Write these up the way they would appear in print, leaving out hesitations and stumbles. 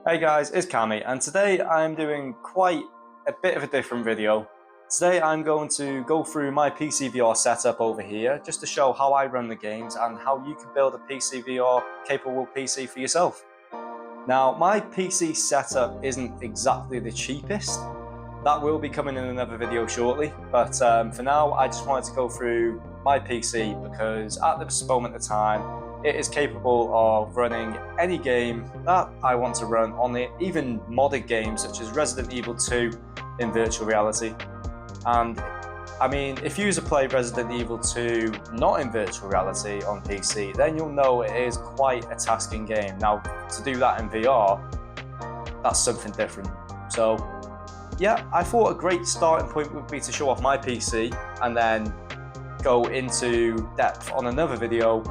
Hey guys, it's Cami, and today I'm doing quite a bit of a different video. Today I'm going to go through my PC VR setup over here, just to show how I run the games and how you can build a PC VR capable PC for yourself. Now, my PC setup isn't exactly the cheapest. That will be coming in another video shortly, but for now I just wanted to go through my PC because at this moment in time, it is capable of running any game that I want to run on it, even modded games such as Resident Evil 2 in virtual reality. And I mean, if you play Resident Evil 2 not in virtual reality on PC, then you'll know it is quite a tasking game. Now, to do that in VR, that's something different. So yeah, I thought a great starting point would be to show off my PC and then go into depth on another video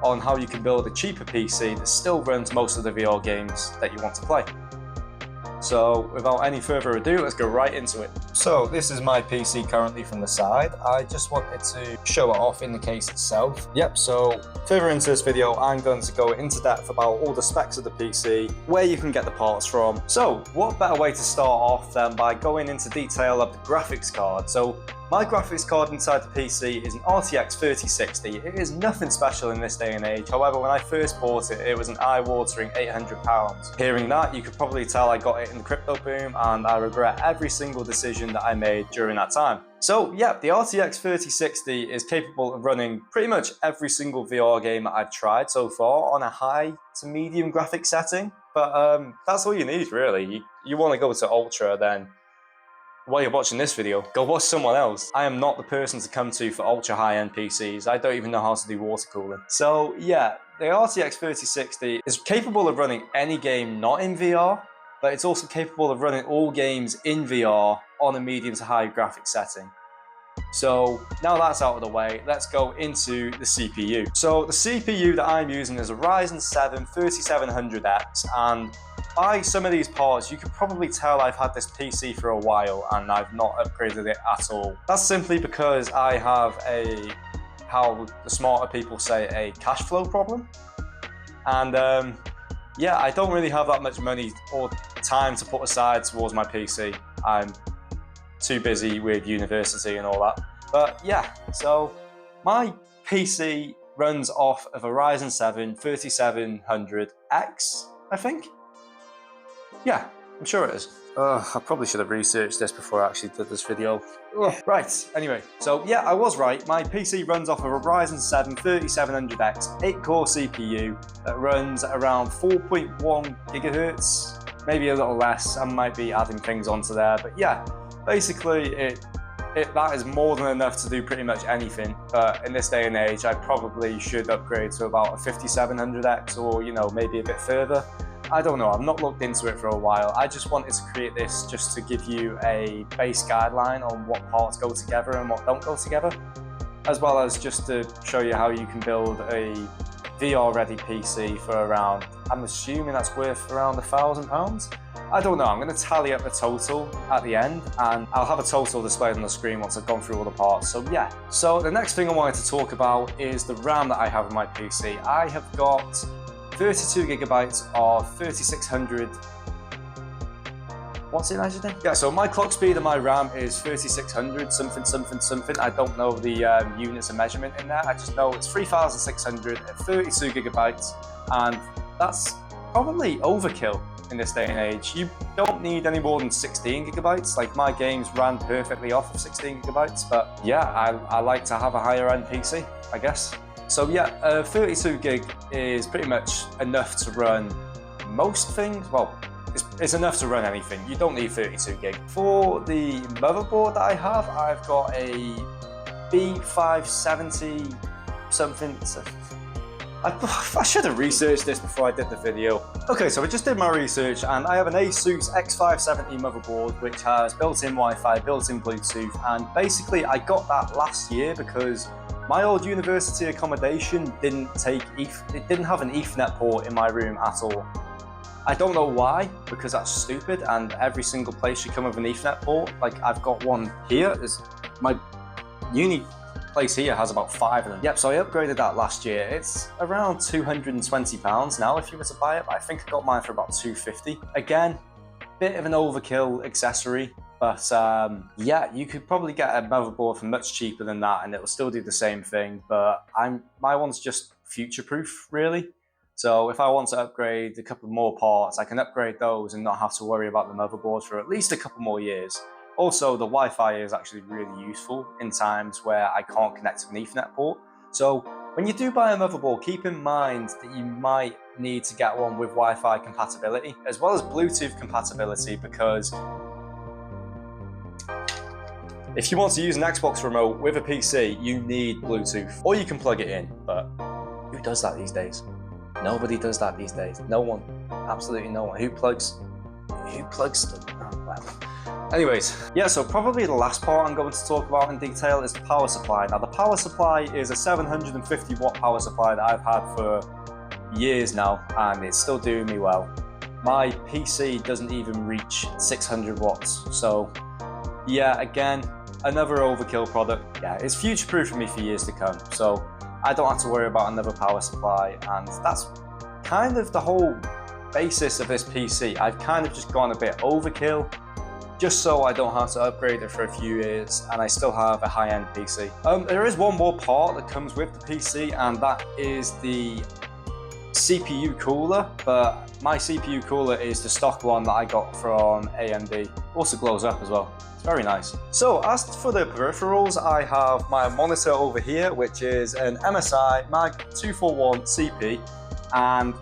on how you can build a cheaper PC that still runs most of the VR games that you want to play. So without any further ado, let's go right into it. So this is my PC currently from the side. I just wanted to show it off in the case itself. Yep, so further into this video, I'm going to go into depth about all the specs of the PC, where you can get the parts from. So what better way to start off than by going into detail of the graphics card. So my graphics card inside the PC is an RTX 3060. It is nothing special in this day and age. However, when I first bought it, it was an eye-watering £800. Hearing that, you could probably tell I got it in the crypto boom, and I regret every single decision that I made during that time. So yeah, the RTX 3060 is capable of running pretty much every single VR game that I've tried so far on a high to medium graphics setting. But that's all you need really. You want to go to Ultra, then while you're watching this video, go watch someone else. I am not the person to come to for ultra high-end PCs. I don't even know how to do water cooling. So yeah, the RTX 3060 is capable of running any game not in VR, but it's also capable of running all games in VR on a medium to high graphics setting. So now that's out of the way, let's go into the CPU. So the CPU that I'm using is a Ryzen 7 3700X, and by some of these parts, you can probably tell I've had this PC for a while and I've not upgraded it at all. That's simply because I have how the smarter people say, a cash flow problem. And yeah, I don't really have that much money or time to put aside towards my PC. I'm too busy with university and all that. But yeah, so my PC runs off of a Ryzen 7 3700X, I think. Yeah, I'm sure it is. I probably should have researched this before I actually did this video. Right, anyway, so yeah, I was right. My PC runs off of a Ryzen 7 3700X 8-core CPU that runs around 4.1 gigahertz, maybe a little less. I might be adding things onto there, but yeah, basically that is more than enough to do pretty much anything. But in this day and age, I probably should upgrade to about a 5700X or, you know, maybe a bit further. I don't know, I've not looked into it for a while. I just wanted to create this just to give you a base guideline on what parts go together and what don't go together, as well as just to show you how you can build a VR ready PC for around, I'm assuming that's worth around £1,000. I don't know, I'm going to tally up the total at the end and I'll have a total displayed on the screen once I've gone through all the parts. So yeah, so the next thing I wanted to talk about is the RAM that I have in my PC. I have got 32 gigabytes of 3600. What's it actually? Yeah, so my clock speed and my RAM is 3600 something. I don't know the units of measurement in there. I just know it's 3600 at 32 gigabytes, and that's probably overkill in this day and age. You don't need any more than 16 gigabytes. Like, my games ran perfectly off of 16 gigabytes, but yeah, I like to have a higher end PC, I guess. So yeah, 32 gig is pretty much enough to run most things. Well, it's enough to run anything. You don't need 32 gig. For the motherboard that I have, I've got a B570 something. I should have researched this before I did the video. Okay, so I just did my research and I have an Asus X570 motherboard which has built-in Wi-Fi, built-in Bluetooth, and basically I got that last year because my old university accommodation didn't have an Ethernet port in my room at all. I don't know why, because that's stupid, and every single place should come with an Ethernet port. Like, I've got one here. My uni place here has about 5 of them. Yep, so I upgraded that last year. It's around £220 now if you were to buy it, but I think I got mine for about £250. Again, bit of an overkill accessory, but yeah, you could probably get a motherboard for much cheaper than that and it'll still do the same thing, but my one's just future-proof, really. So if I want to upgrade a couple more parts, I can upgrade those and not have to worry about the motherboard for at least a couple more years. Also, the Wi-Fi is actually really useful in times where I can't connect to an Ethernet port. So when you do buy a motherboard, keep in mind that you might need to get one with Wi-Fi compatibility, as well as Bluetooth compatibility, because if you want to use an Xbox remote with a PC, you need Bluetooth, or you can plug it in, but who does that these days? Nobody does that these days. No one. Absolutely no one. Who plugs stuff? Oh, well. Anyways, yeah, so probably the last part I'm going to talk about in detail is the power supply. Now, the power supply is a 750 watt power supply that I've had for years now, and it's still doing me well. My PC doesn't even reach 600 watts. So, yeah, again, another overkill product. Yeah, it's future-proof for me for years to come. So, I don't have to worry about another power supply, and that's kind of the whole basis of this PC. I've kind of just gone a bit overkill, just so I don't have to upgrade it for a few years, and I still have a high-end PC. There is one more part that comes with the PC, and that is the CPU cooler, but my CPU cooler is the stock one that I got from AMD. Also glows up as well. Very nice. So as for the peripherals, I have my monitor over here, which is an MSI Mag 241 CP, and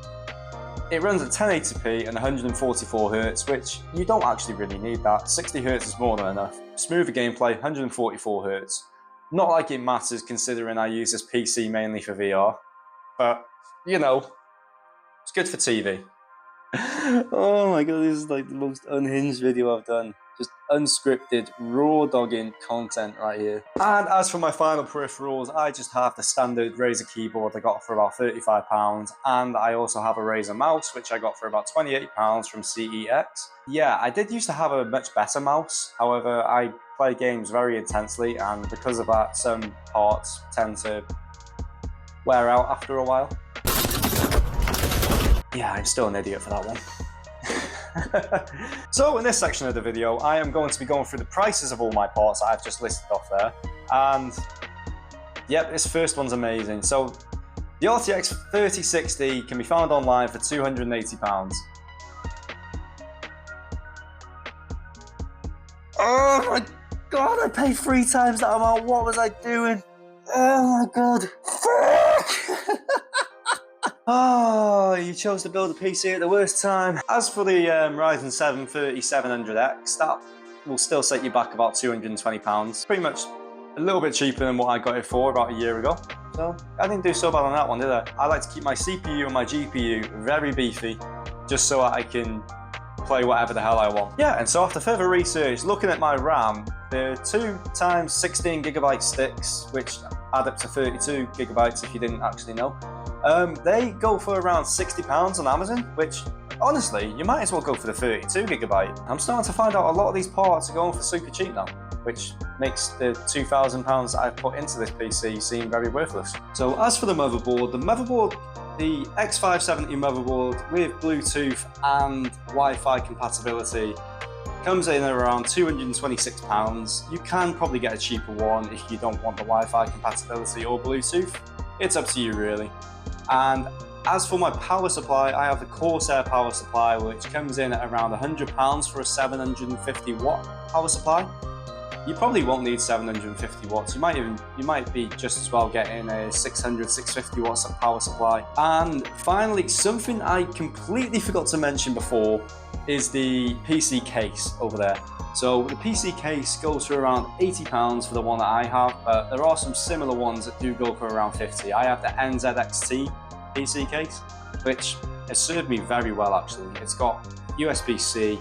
it runs at 1080p and 144 Hz, which you don't actually really need that. 60 Hz is more than enough. Smoother gameplay, 144 Hz. Not like it matters considering I use this PC mainly for VR, but you know, it's good for TV. Oh my god, this is like the most unhinged video I've done. Just unscripted, raw dogging content right here. And as for my final peripherals, I just have the standard Razer keyboard I got for about £35, and I also have a Razer mouse, which I got for about £28 from CEX. Yeah, I did used to have a much better mouse, however, I play games very intensely, and because of that, some parts tend to wear out after a while. Yeah, I'm still an idiot for that one. So in this section of the video, I am going to be going through the prices of all my parts that I've just listed off there. And yep, this first one's amazing. So the RTX 3060 can be found online for £280. Oh my god, I paid 3 times that amount. What was I doing? Oh my god. Fuck! Oh, you chose to build a PC at the worst time. As for the Ryzen 7 3700X, that will still set you back about £220. Pretty much a little bit cheaper than what I got it for about a year ago. So I didn't do so bad on that one, did I? I like to keep my CPU and my GPU very beefy, just so I can play whatever the hell I want. Yeah, and so after further research, looking at my RAM, the 2x 16GB sticks, which add up to 32 gigabytes if you didn't actually know, they go for around £60 on Amazon, which honestly, you might as well go for the 32GB. I'm starting to find out a lot of these parts are going for super cheap now, which makes the £2,000 that I've put into this PC seem very worthless. So as for the motherboard, the X570 motherboard with Bluetooth and Wi-Fi compatibility comes in at around £226. You can probably get a cheaper one if you don't want the Wi-Fi compatibility or Bluetooth. It's up to you really. And as for my power supply, I have the Corsair power supply, which comes in at around £100 for a 750 watt power supply. You probably won't need 750 watts. You might be just as well getting a 650 watts of power supply. And finally, something I completely forgot to mention before is the PC case over there. So the PC case goes for around £80 for the one that I have, but there are some similar ones that do go for around £50. I have the NZXT PC case, which has served me very well actually. It's got USB-C,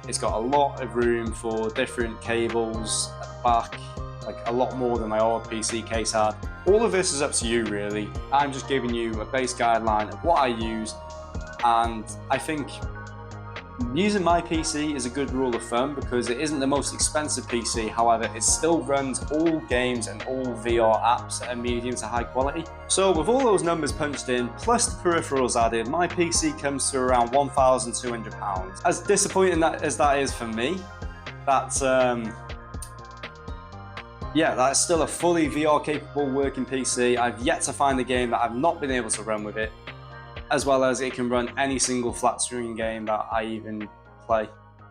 it's got a lot of room for different cables at the back, like a lot more than my old PC case had. All of this is up to you really. I'm just giving you a base guideline of what I use, and I think using my PC is a good rule of thumb because it isn't the most expensive PC, however it still runs all games and all VR apps at a medium to high quality. So with all those numbers punched in, plus the peripherals added, my PC comes to around £1,200. As disappointing as that is for me, that's yeah, that's still a fully VR capable working PC. I've yet to find a game that I've not been able to run with it, as well as it can run any single flat screen game that I even play,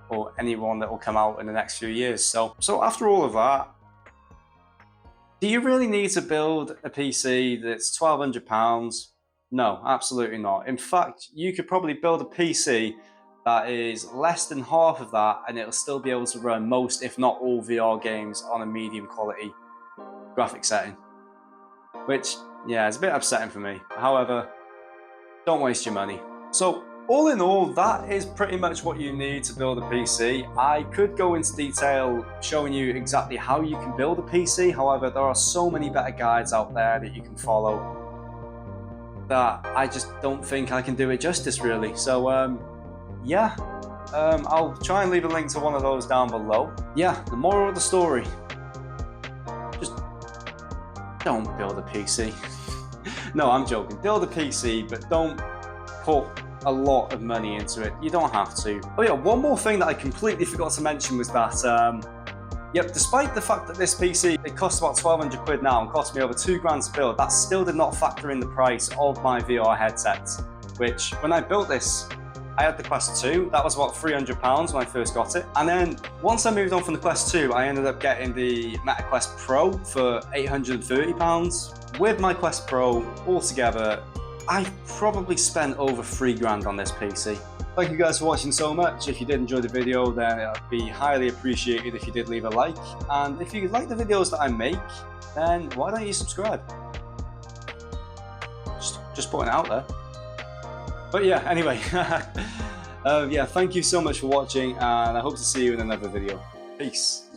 or any one that will come out in the next few years. So after all of that, do you really need to build a PC that's £1,200? No, absolutely not. In fact, you could probably build a PC that is less than half of that, and it'll still be able to run most, if not all, VR games on a medium quality graphic setting. Which, yeah, is a bit upsetting for me. However, don't waste your money. So all in all, that is pretty much what you need to build a PC. I could go into detail showing you exactly how you can build a PC. However, there are so many better guides out there that you can follow that I just don't think I can do it justice, really. So yeah, I'll try and leave a link to one of those down below. Yeah, the moral of the story, just don't build a PC. No, I'm joking. Build a PC, but don't put a lot of money into it. You don't have to. Oh yeah, one more thing that I completely forgot to mention was that, yep, despite the fact that this PC, it costs about 1,200 quid now and cost me over £2,000 to build, that still did not factor in the price of my VR headset, which when I built this, I had the Quest 2, that was about £300 when I first got it. And then once I moved on from the Quest 2, I ended up getting the Meta Quest Pro for £830. With my Quest Pro altogether, I probably spent over £3,000 on this PC. Thank you guys for watching so much. If you did enjoy the video, then it would be highly appreciated if you did leave a like. And if you like the videos that I make, then why don't you subscribe? Just putting it out there. But yeah, anyway, yeah, thank you so much for watching, and I hope to see you in another video. Peace.